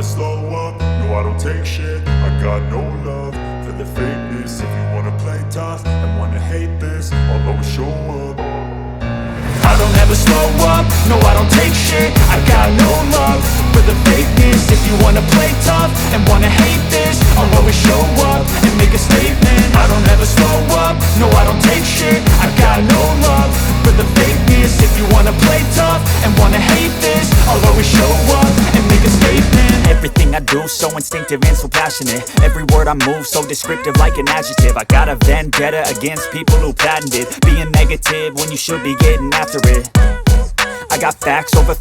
slow up, no I don't take shit. I got no love for the fakeness. If you wanna play tough and wanna hate this, I'll always show up. I don't ever slow up, no I don't take shit. I got no love for the fakeness. If you wanna play tough and wanna hate this, I'll always show up and make a statement. I don't ever slow up, no I don't take shit. I got no love for the fakeness. If you wanna play tough and wanna hate this, I'll always show up and make a statement. Everything I do so instinctive and so passionate. Every word I move so descriptive like an adjective. I got a vendetta against people who patented being negative when you should be getting after it. I got facts over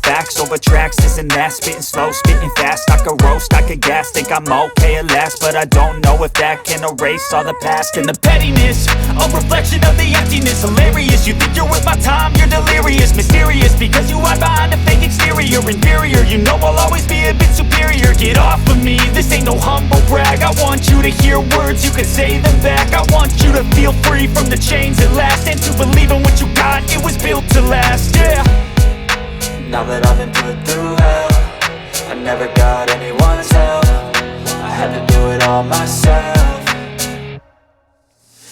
tracks, this and that. Spitting slow, spitting fast, I could roast, I could gas. Think I'm okay at last, but I don't know if that can erase all the past. And the pettiness, a reflection of the emptiness. Hilarious, you think you're worth my time, you're delirious. Mysterious, because you hide behind a fake exterior. Inferior, you know I'll always be a bit superior. Get off of me, this ain't no humble brag. I want you to hear words, you can say them back. I want you to feel free from the chains at last, and to believe in what you got, it was built to last, yeah. Now that I've been put through hell, I never got anyone's help. I had to do it all myself.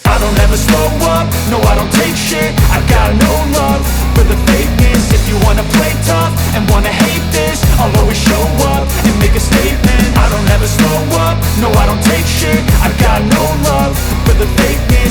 I don't ever slow up, no I don't take shit. I got no love for the fakeness. If you wanna play tough and wanna hate this, I'll always show up and make a statement. I don't ever slow up, no I don't take shit. I got no love for the fakeness.